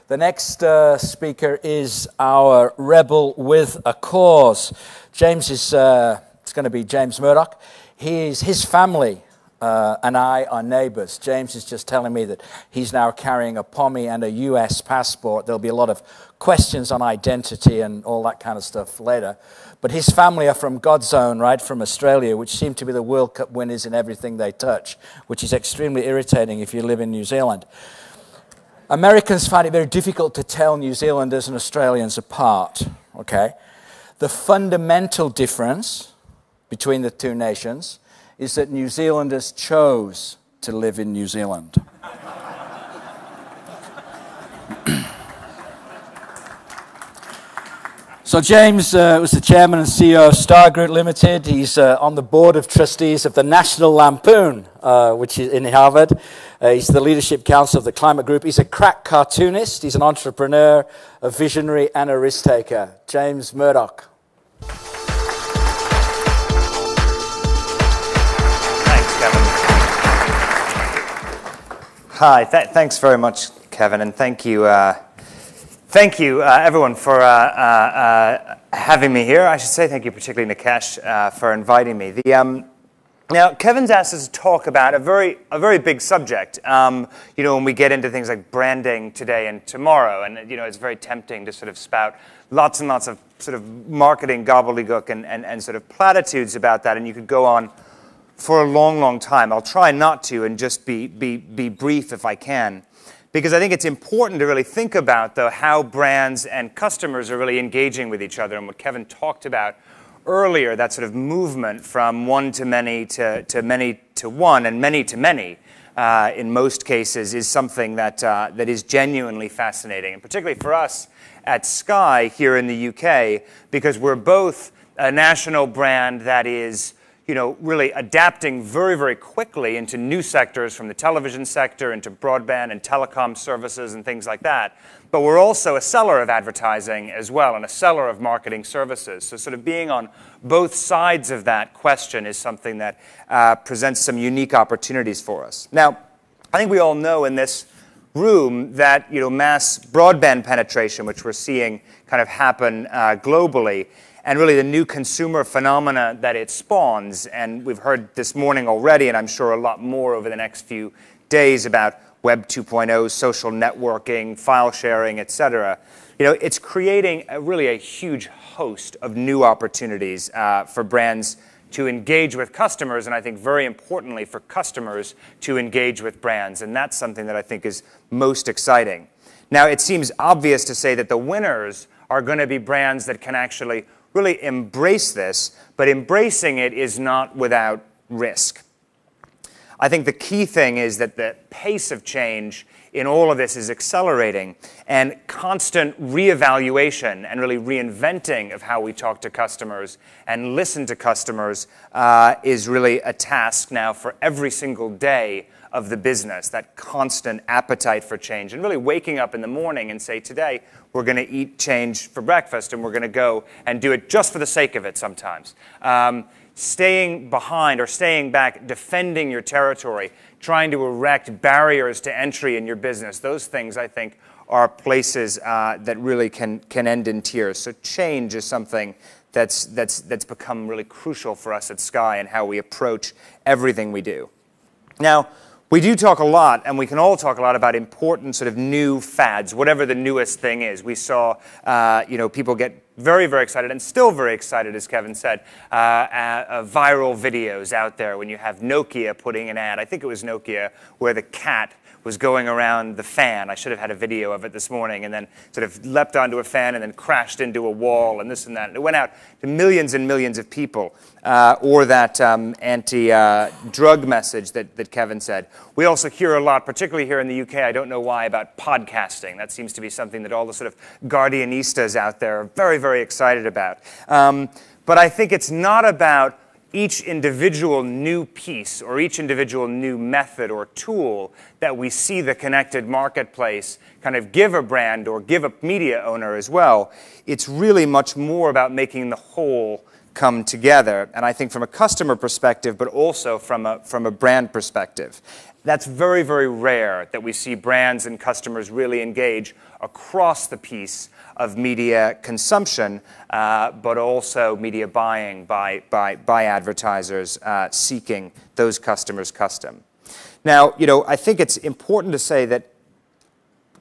The next speaker is our rebel with a cause. James is, it's going to be James Murdoch. His family and I are neighbors. James is just telling me that he's now carrying a Pommy and a US passport. There'll be a lot of questions on identity and all that kind of stuff later. But his family are from God's Own, right, from Australia, which seem to be the World Cup winners in everything they touch, which is extremely irritating if you live in New Zealand. Americans find it very difficult to tell New Zealanders and Australians apart, okay? The fundamental difference between the two nations is that New Zealanders chose to live in New Zealand. So James was the chairman and CEO of Star Group Limited. He's on the board of trustees of the National Lampoon, which is in Harvard. He's the leadership council of the Climate Group. He's a crack cartoonist. He's an entrepreneur, a visionary, and a risk taker. James Murdoch. Thanks, Kevin. Hi, thanks very much, Kevin, and thank you. Thank you, everyone, for having me here. I should say thank you particularly, Nikesh, for inviting me. Now, Kevin's asked us to talk about a very big subject. When we get into things like branding today and tomorrow, and it's very tempting to sort of spout lots and lots of sort of marketing gobbledygook and sort of platitudes about that, and you could go on for a long, long time. I'll try not to and just be brief if I can. Because I think it's important to really think about, though, how brands and customers are really engaging with each other. And what Kevin talked about earlier, that sort of movement from one to many to many to one and many to many, in most cases, is something that is genuinely fascinating. And particularly for us at Sky here in the UK, because we're both a national brand that is really adapting very, very quickly into new sectors, from the television sector into broadband and telecom services and things like that. But we're also a seller of advertising as well, and a seller of marketing services. So sort of being on both sides of that question is something that presents some unique opportunities for us. Now, I think we all know in this room that mass broadband penetration, which we're seeing kind of happen globally, and really the new consumer phenomena that it spawns. And we've heard this morning already, and I'm sure a lot more over the next few days, about Web 2.0, social networking, file sharing, et cetera. It's creating really a huge host of new opportunities for brands to engage with customers, and I think very importantly for customers to engage with brands. And that's something that I think is most exciting. Now, it seems obvious to say that the winners are going to be brands that can actually really embrace this, but embracing it is not without risk. I think the key thing is that the pace of change in all of this is accelerating, and constant reevaluation and really reinventing of how we talk to customers and listen to customers is really a task now for every single day of the business, that constant appetite for change, and really waking up in the morning and say, today we're going to eat change for breakfast, and we're going to go and do it just for the sake of it sometimes. Staying behind or staying back, defending your territory, trying to erect barriers to entry in your business, those things, I think, are places that really can end in tears. So change is something that's become really crucial for us at Sky and how we approach everything we do. Now, we do talk a lot, and we can all talk a lot about important sort of new fads, whatever the newest thing is. We saw, people get very, very excited, and still very excited, as Kevin said, viral videos out there when you have Nokia putting an ad. I think it was Nokia where the cat was going around the fan. I should have had a video of it this morning, and then sort of leapt onto a fan and then crashed into a wall and this and that. And it went out to millions and millions of people. Or that anti-drug message that Kevin said. We also hear a lot, particularly here in the UK, I don't know why, about podcasting. That seems to be something that all the sort of Guardianistas out there are very, very excited about. But I think it's not about each individual new piece or each individual new method or tool that we see the connected marketplace kind of give a brand or give a media owner as well. It's really much more about making the whole come together. And I think from a customer perspective, but also from a brand perspective. That's very, very rare that we see brands and customers really engage across the piece of media consumption, but also media buying by advertisers seeking those customers custom. Now, I think it's important to say that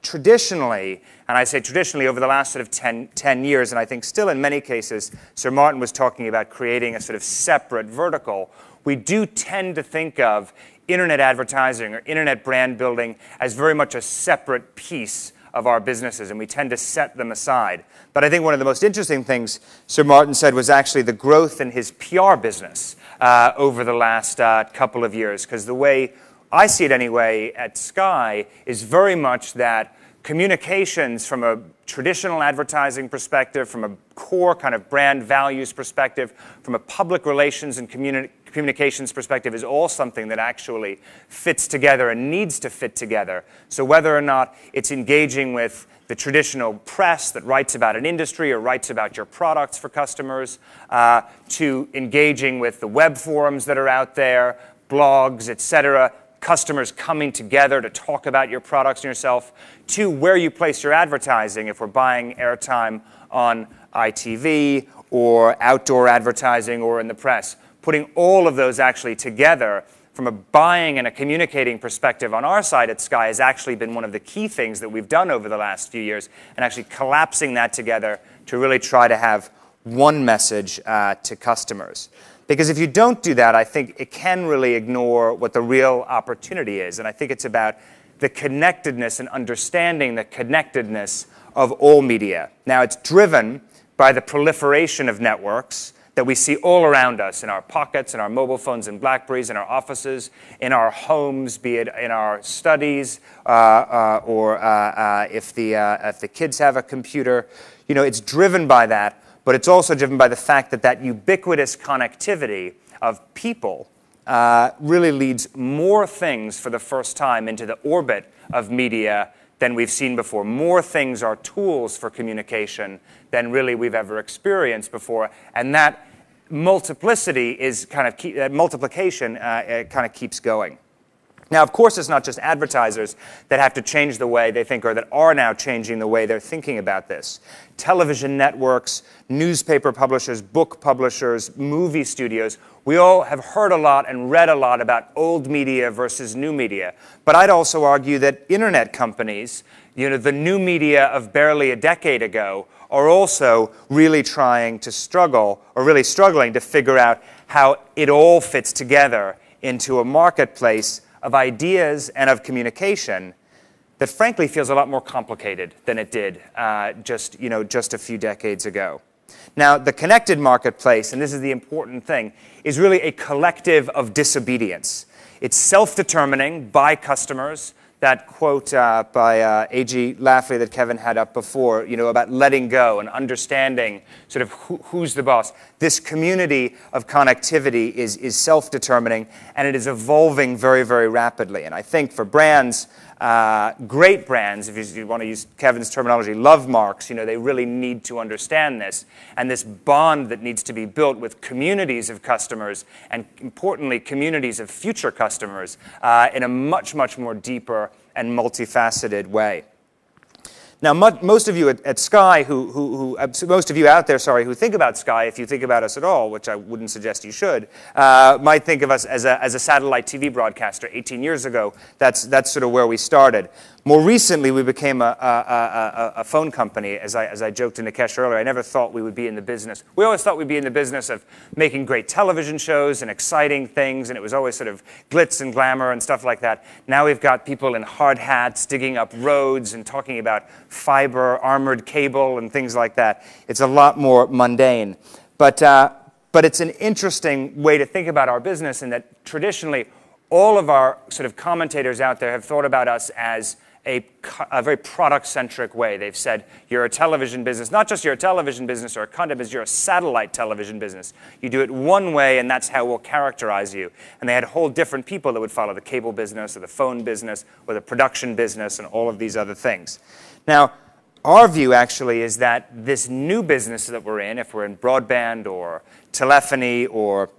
traditionally, and I say traditionally over the last sort of 10 years, and I think still in many cases, Sir Martin was talking about creating a sort of separate vertical, we do tend to think of internet advertising or internet brand building as very much a separate piece of our businesses, and we tend to set them aside. But I think one of the most interesting things Sir Martin said was actually the growth in his PR business over the last couple of years, because the way I see it anyway at Sky is very much that communications from a traditional advertising perspective, from a core kind of brand values perspective, from a public relations and communications perspective is all something that actually fits together and needs to fit together. So whether or not it's engaging with the traditional press that writes about an industry or writes about your products for customers, to engaging with the web forums that are out there, blogs, etc., customers coming together to talk about your products and yourself, to where you place your advertising, if we're buying airtime on ITV or outdoor advertising or in the press. Putting all of those actually together from a buying and a communicating perspective on our side at Sky has actually been one of the key things that we've done over the last few years, and actually collapsing that together to really try to have one message to customers. Because if you don't do that, I think it can really ignore what the real opportunity is. And I think it's about the connectedness and understanding the connectedness of all media. Now, it's driven by the proliferation of networks that we see all around us, in our pockets, in our mobile phones and BlackBerries, in our offices, in our homes, be it in our studies, or if the kids have a computer. It's driven by that. But it's also driven by the fact that that ubiquitous connectivity of people really leads more things for the first time into the orbit of media than we've seen before. More things are tools for communication than really we've ever experienced before. And that multiplicity is multiplication kind of keeps going. Now, of course, it's not just advertisers that have to change the way they think, or that are now changing the way they're thinking about this. Television networks, newspaper publishers, book publishers, movie studios, we all have heard a lot and read a lot about old media versus new media. But I'd also argue that internet companies, the new media of barely a decade ago, are also really trying to struggle, or really struggling to figure out how it all fits together into a marketplace of ideas and of communication that frankly feels a lot more complicated than it did just a few decades ago. Now, the connected marketplace, and this is the important thing, is really a collective of disobedience. It's self-determining by customers. That quote by A.G. Lafley that Kevin had up before, about letting go and understanding sort of who's the boss. This community of connectivity is self-determining, and it is evolving very, very rapidly. And I think for brands, great brands, if you want to use Kevin's terminology, love marks, they really need to understand this. And this bond that needs to be built with communities of customers, and importantly, communities of future customers, in a much, much more deeper and multifaceted way. Now, most of you at Sky, most of you out there, who think about Sky, if you think about us at all, which I wouldn't suggest you should, might think of us as a satellite TV broadcaster. 18 years ago, that's sort of where we started. More recently, we became a phone company, as I joked to Nikesh earlier. I never thought we would be in the business. We always thought we'd be in the business of making great television shows and exciting things, and it was always sort of glitz and glamour and stuff like that. Now we've got people in hard hats digging up roads and talking about fiber, armored cable, and things like that. It's a lot more mundane. But it's an interesting way to think about our business, in that traditionally all of our sort of commentators out there have thought about us as a very product-centric way. They've said, you're a television business, not just you're a television business or a content business, you're a satellite television business. You do it one way, and that's how we'll characterize you. And they had whole different people that would follow the cable business or the phone business or the production business and all of these other things. Now, Our view actually is that this new business that we're in, if we're in broadband or telephony or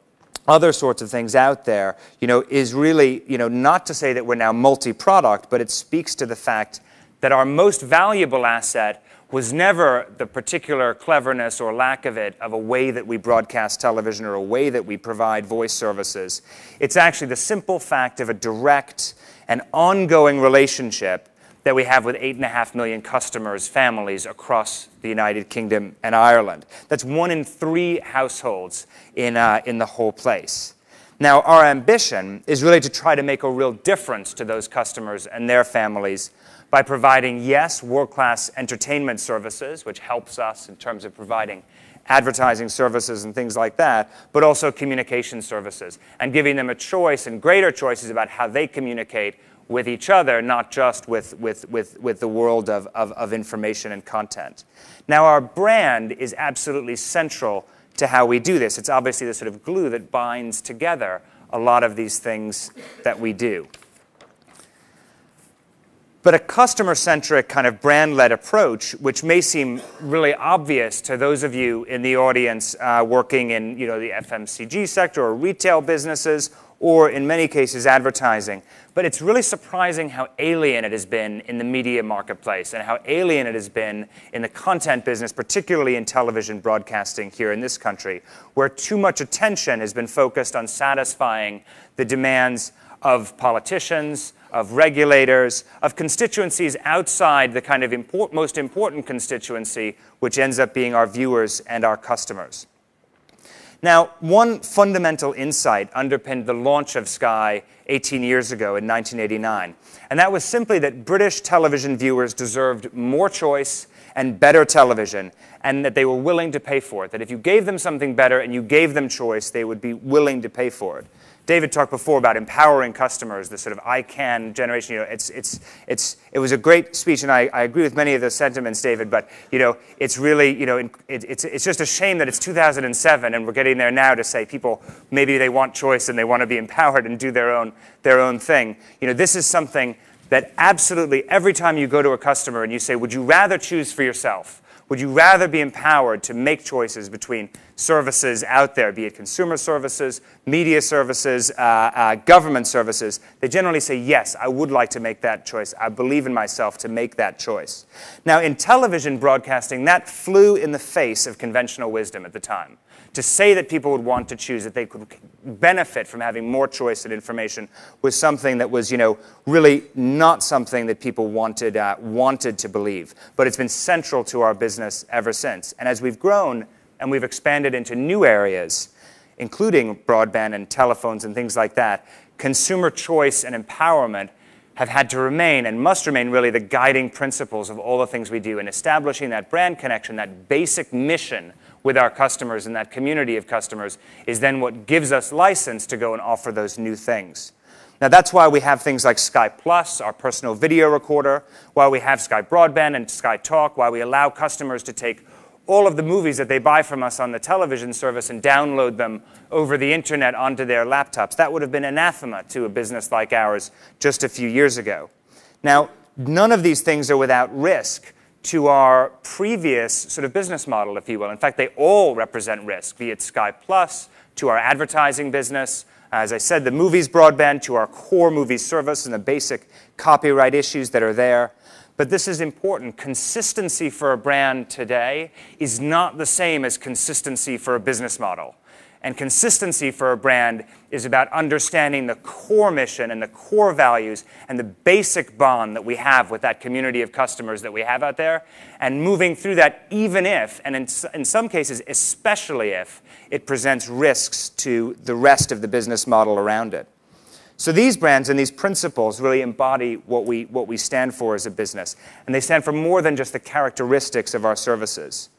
other sorts of things out there, is really, not to say that we're now multi-product, but it speaks to the fact that our most valuable asset was never the particular cleverness or lack of it of a way that we broadcast television or a way that we provide voice services. It's actually the simple fact of a direct and ongoing relationship that we have with 8.5 million customers, families across the United Kingdom and Ireland. That's 1 in 3 households in the whole place. Now, our ambition is really to try to make a real difference to those customers and their families by providing, yes, world-class entertainment services, which helps us in terms of providing advertising services and things like that, but also communication services, and giving them a choice and greater choices about how they communicate with each other, not just with the world of information and content. Now, our brand is absolutely central to how we do this. It's obviously the sort of glue that binds together a lot of these things that we do. But a customer-centric kind of brand-led approach, which may seem really obvious to those of you in the audience working in the FMCG sector or retail businesses, or in many cases advertising. But it's really surprising how alien it has been in the media marketplace and how alien it has been in the content business, particularly in television broadcasting here in this country, where too much attention has been focused on satisfying the demands of politicians, of regulators, of constituencies outside the kind of most important constituency, which ends up being our viewers and our customers. Now, one fundamental insight underpinned the launch of Sky 18 years ago in 1989, and that was simply that British television viewers deserved more choice and better television, and that they were willing to pay for it, that if you gave them something better and you gave them choice, they would be willing to pay for it. David talked before about empowering customers, the sort of I can generation. It was a great speech, and I agree with many of the sentiments, David. But it's really it's just a shame that it's 2007 and we're getting there now to say people maybe they want choice and they want to be empowered and do their own thing. This is something that absolutely every time you go to a customer and you say, would you rather choose for yourself? Would you rather be empowered to make choices between services out there, be it consumer services, media services, government services? They generally say, yes, I would like to make that choice. I believe in myself to make that choice. Now, in television broadcasting, that flew in the face of conventional wisdom at the time. To say that people would want to choose, that they could benefit from having more choice and information, was something that was, really not something that people wanted to believe. But it's been central to our business ever since. And as we've grown and we've expanded into new areas, including broadband and telephones and things like that, consumer choice and empowerment have had to remain and must remain really the guiding principles of all the things we do in establishing that brand connection, that basic mission with our customers and that community of customers is then what gives us license to go and offer those new things. Now, that's why we have things like Sky Plus, our personal video recorder, why we have Sky Broadband and Sky Talk, why we allow customers to take all of the movies that they buy from us on the television service and download them over the internet onto their laptops. That would have been anathema to a business like ours just a few years ago. Now, none of these things are without risk to our previous sort of business model, if you will. In fact, they all represent risk, be it Sky Plus, to our advertising business, as I said, the movies broadband, to our core movies service and the basic copyright issues that are there. But this is important. Consistency for a brand today is not the same as consistency for a business model. And consistency for a brand is about understanding the core mission and the core values and the basic bond that we have with that community of customers that we have out there, and moving through that even if, and in some cases especially if, it presents risks to the rest of the business model around it. So these brands and these principles really embody what we stand for as a business. And they stand for more than just the characteristics of our services.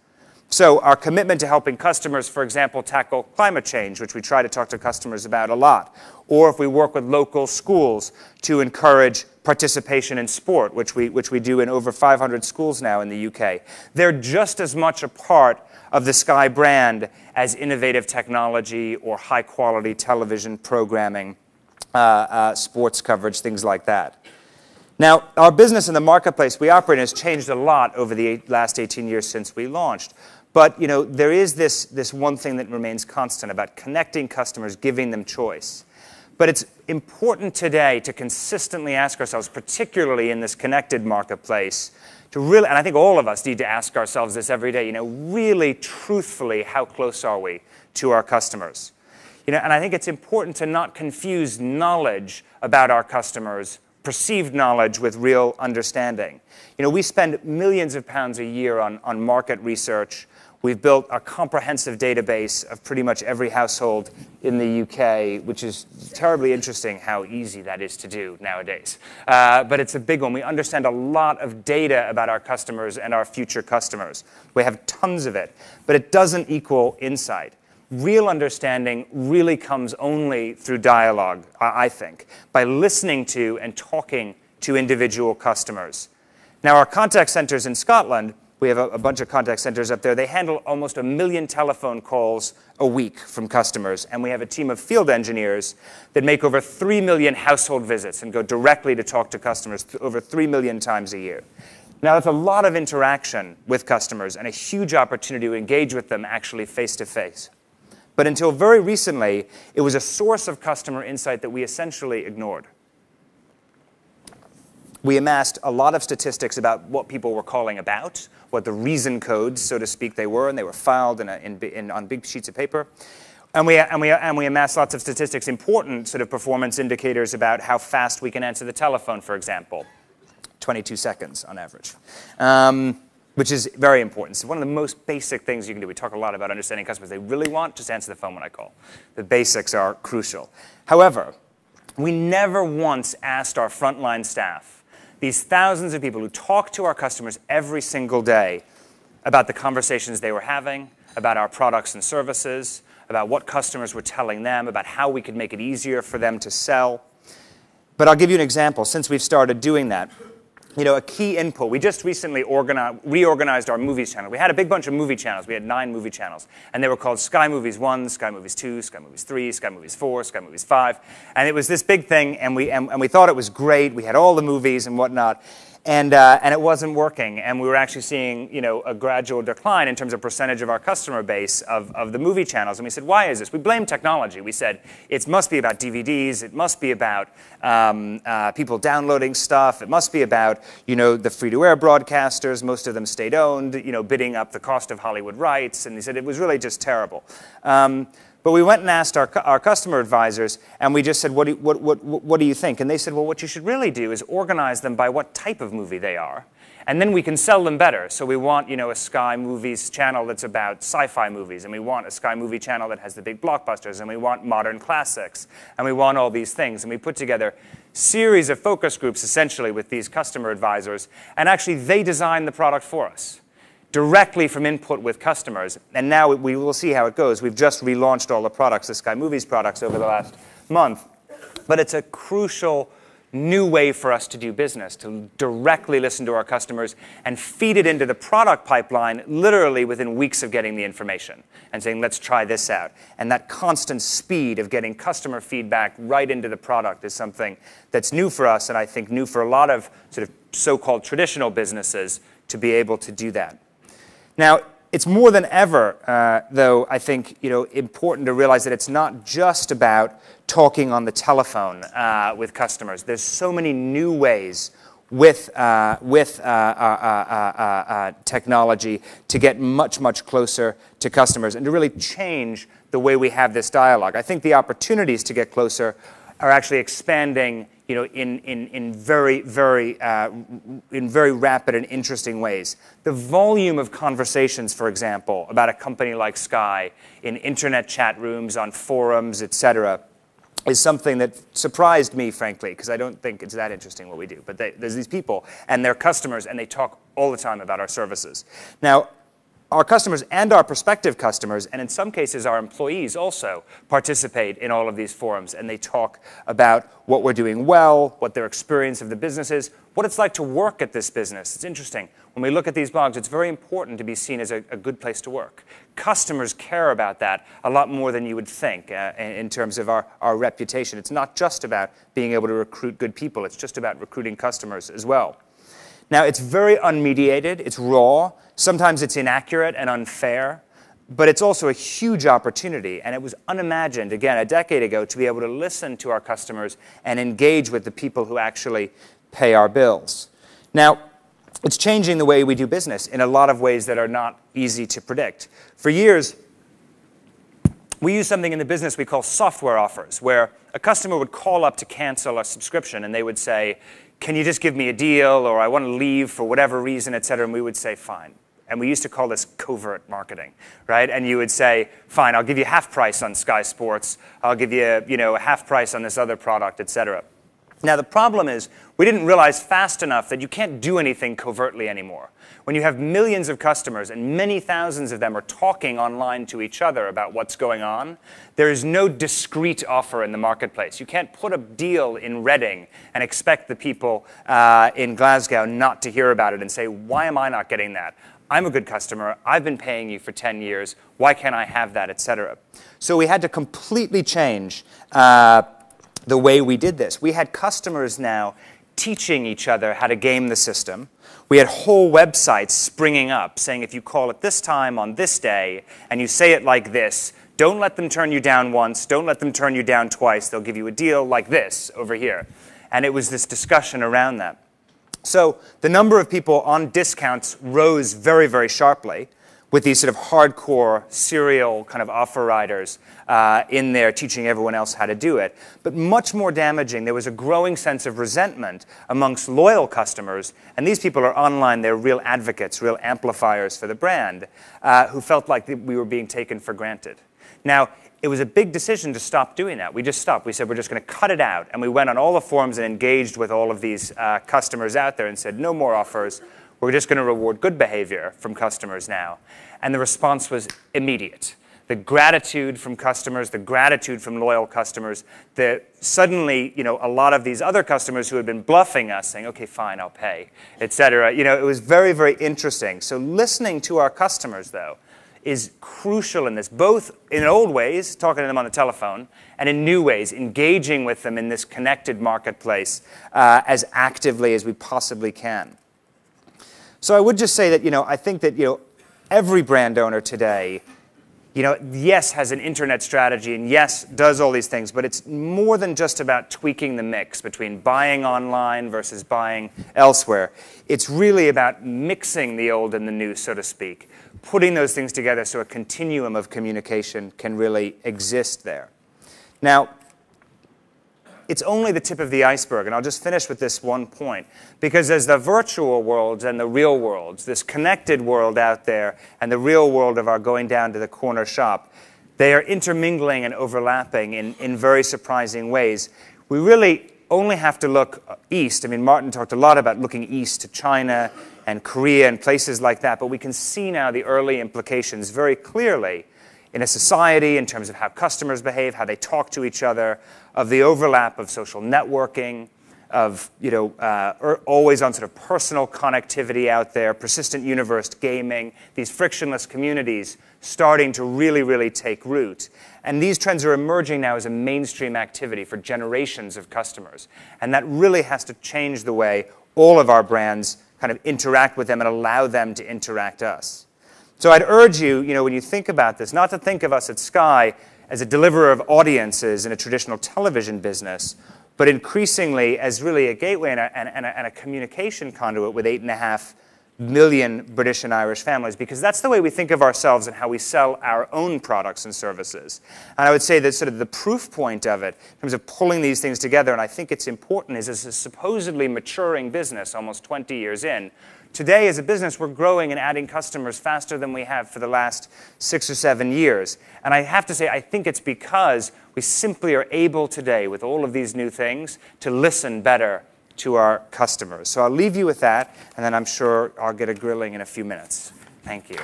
So our commitment to helping customers, for example, tackle climate change, which we try to talk to customers about a lot, or if we work with local schools to encourage participation in sport, which we do in over 500 schools now in the UK, they're just as much a part of the Sky brand as innovative technology or high-quality television programming, sports coverage, things like that. Now, our business in the marketplace we operate in has changed a lot over the last 18 years since we launched. But there is this one thing that remains constant about connecting customers, giving them choice. But it's important today to consistently ask ourselves, particularly in this connected marketplace, to really, and I think all of us need to ask ourselves this every day, really truthfully, how close are we to our customers? And I think it's important to not confuse knowledge about our customers, perceived knowledge, with real understanding. We spend millions of pounds a year on market research. We've built a comprehensive database of pretty much every household in the UK, which is terribly interesting how easy that is to do nowadays. But it's a big one. We understand a lot of data about our customers and our future customers. We have tons of it, but it doesn't equal insight. Real understanding really comes only through dialogue, I think, by listening to and talking to individual customers. Now, our contact centers in Scotland, we have a bunch of contact centers up there. They handle almost 1 million telephone calls a week from customers. And we have a team of field engineers that make over 3 million household visits and go directly to talk to customers over 3 million times a year. Now, that's a lot of interaction with customers and a huge opportunity to engage with them actually face-to-face. But until very recently, it was a source of customer insight that we essentially ignored. We amassed a lot of statistics about what people were calling about, what the reason codes, so to speak, they were, and they were filed on big sheets of paper. And we amassed lots of statistics, important sort of performance indicators about how fast we can answer the telephone, for example, 22 seconds on average, which is very important. It's one of the most basic things you can do. We talk a lot about understanding customers. They really want, just answer the phone when I call. The basics are crucial. However, we never once asked our frontline staff, these thousands of people who talk to our customers every single day, about the conversations they were having, about our products and services, about what customers were telling them, about how we could make it easier for them to sell. But I'll give you an example. Since we've started doing that, a key input, we just recently reorganized our movies channel. We had a big bunch of movie channels. We had 9 movie channels. And they were called Sky Movies 1, Sky Movies 2, Sky Movies 3, Sky Movies 4, Sky Movies 5. And it was this big thing, and we thought it was great. We had all the movies and whatnot. And it wasn't working. And we were actually seeing a gradual decline in terms of percentage of our customer base of the movie channels. And we said, why is this? We blamed technology. We said, it must be about DVDs. It must be about people downloading stuff. It must be about the free-to-air broadcasters. Most of them state-owned, bidding up the cost of Hollywood rights. And they said it was really just terrible. But we went and asked our customer advisors, and we just said, what do you think? And they said, well, what you should really do is organize them by what type of movie they are. And then we can sell them better. So we want a Sky Movies channel that's about sci-fi movies. And we want a Sky Movie channel that has the big blockbusters. And we want modern classics. And we want all these things. And we put together a series of focus groups, essentially, with these customer advisors. And actually, they design the product for us, directly from input with customers. And now we will see how it goes. We've just relaunched all the products, the Sky Movies products, over the last month. But it's a crucial new way for us to do business, to directly listen to our customers and feed it into the product pipeline literally within weeks of getting the information and saying, let's try this out. And that constant speed of getting customer feedback right into the product is something that's new for us, and I think new for a lot of sort of so-called traditional businesses to be able to do that. Now, it's more than ever, though, I think, important to realize that it's not just about talking on the telephone with customers. There's so many new ways with technology to get much, much closer to customers and to really change the way we have this dialogue. I think the opportunities to get closer are actually expanding in very rapid and interesting ways. The volume of conversations, for example, about a company like Sky in internet chat rooms, on forums, etc., is something that surprised me, frankly, because I don't think it's that interesting what we do. But there's these people and their customers, and they talk all the time about our services. Now, our customers and our prospective customers, and in some cases our employees also participate in all of these forums, and they talk about what we're doing well, what their experience of the business is, what it's like to work at this business. It's interesting. When we look at these blogs, it's very important to be seen as a good place to work. Customers care about that a lot more than you would think in terms of our reputation. It's not just about being able to recruit good people. It's just about recruiting customers as well. Now, it's very unmediated. It's raw. Sometimes it's inaccurate and unfair. But it's also a huge opportunity. And it was unimagined, again, a decade ago, to be able to listen to our customers and engage with the people who actually pay our bills. Now, it's changing the way we do business in a lot of ways that are not easy to predict. For years, we use something in the business we call software offers, where a customer would call up to cancel a subscription, and they would say, can you just give me a deal, or I want to leave for whatever reason, et cetera, and we would say, fine. And we used to call this covert marketing, right? And you would say, fine, I'll give you half price on Sky Sports, I'll give you, half price on this other product, et cetera. Now, the problem is we didn't realize fast enough that you can't do anything covertly anymore. When you have millions of customers and many thousands of them are talking online to each other about what's going on, there is no discrete offer in the marketplace. You can't put a deal in Reading and expect the people in Glasgow not to hear about it and say, why am I not getting that? I'm a good customer. I've been paying you for 10 years. Why can't I have that, et cetera? So we had to completely change the way we did this. We had customers now teaching each other how to game the system. We had whole websites springing up saying, if you call at this time on this day and you say it like this, don't let them turn you down once, don't let them turn you down twice. They'll give you a deal like this over here. And it was this discussion around that. So the number of people on discounts rose very, very sharply, with these sort of hardcore serial kind of offer riders in there teaching everyone else how to do it. But much more damaging, there was a growing sense of resentment amongst loyal customers, and these people are online, they're real advocates, real amplifiers for the brand, who felt like we were being taken for granted. Now, it was a big decision to stop doing that. We just stopped. We said, we're just going to cut it out. And we went on all the forums and engaged with all of these customers out there and said, no more offers. We're just going to reward good behavior from customers now. And the response was immediate. The gratitude from customers, the gratitude from loyal customers, suddenly, a lot of these other customers who had been bluffing us, saying, okay, fine, I'll pay, et cetera. It was very, very interesting. So listening to our customers, though, is crucial in this, both in old ways, talking to them on the telephone, and in new ways, engaging with them in this connected marketplace as actively as we possibly can. So I would just say that, I think that, every brand owner today, yes, has an internet strategy and yes, does all these things, but it's more than just about tweaking the mix between buying online versus buying elsewhere. It's really about mixing the old and the new, so to speak, putting those things together so a continuum of communication can really exist there. Now, it's only the tip of the iceberg, and I'll just finish with this one point, because as the virtual worlds and the real worlds, this connected world out there and the real world of our going down to the corner shop, they are intermingling and overlapping in very surprising ways. We really only have to look east. I mean, Martin talked a lot about looking east to China and Korea and places like that, but we can see now the early implications very clearly in a society in terms of how customers behave, how they talk to each other, of the overlap of social networking, of always on sort of personal connectivity out there, persistent universe gaming, these frictionless communities starting to really, really take root. And these trends are emerging now as a mainstream activity for generations of customers. And that really has to change the way all of our brands kind of interact with them and allow them to interact us. So I'd urge you, when you think about this, not to think of us at Sky as a deliverer of audiences in a traditional television business, but increasingly as really a gateway and a communication conduit with 8.5 million British and Irish families, because that's the way we think of ourselves and how we sell our own products and services. And I would say that sort of the proof point of it, in terms of pulling these things together, and I think it's important, is as a supposedly maturing business, almost 20 years in, today, as a business, we're growing and adding customers faster than we have for the last 6 or 7 years. And I have to say, I think it's because we simply are able today, with all of these new things, to listen better to our customers. So I'll leave you with that, and then I'm sure I'll get a grilling in a few minutes. Thank you.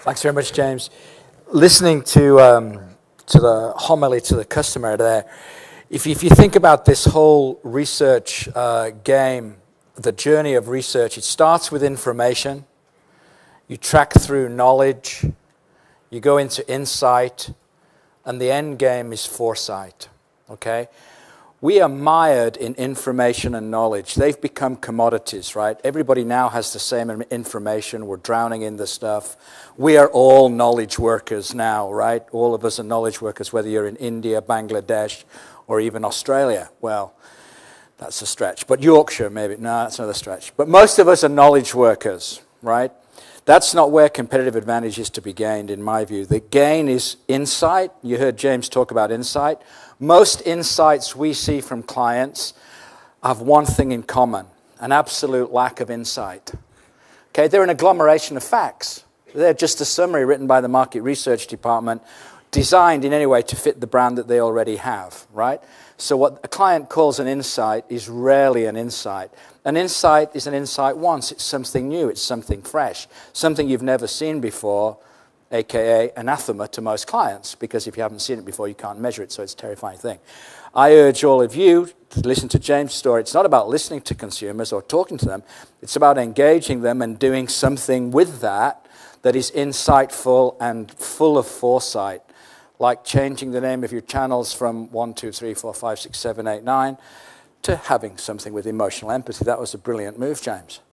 Thanks very much, James. Listening to the homily to the customer there, if you think about this whole research game, the journey of research, it starts with information. You track through knowledge. You go into insight. And the end game is foresight. Okay? We are mired in information and knowledge. They've become commodities, right? Everybody now has the same information. We're drowning in the stuff. We are all knowledge workers now, right? All of us are knowledge workers, whether you're in India, Bangladesh, or even Australia. Well, that's a stretch. But Yorkshire, maybe. No, that's another stretch. But most of us are knowledge workers, right? That's not where competitive advantage is to be gained, in my view. The gain is insight. You heard James talk about insight. Most insights we see from clients have one thing in common, an absolute lack of insight. Okay, they're an agglomeration of facts. They're just a summary written by the market research department, designed in any way to fit the brand that they already have, right? So what a client calls an insight is rarely an insight. An insight is an insight once. It's something new. It's something fresh, something you've never seen before, aka anathema to most clients, because if you haven't seen it before, you can't measure it, so it's a terrifying thing. I urge all of you to listen to James' story. It's not about listening to consumers or talking to them. It's about engaging them and doing something with that is insightful and full of foresight, like changing the name of your channels from 1, 2, 3, 4, 5, 6, 7, 8, 9 to having something with emotional empathy. That was a brilliant move, James.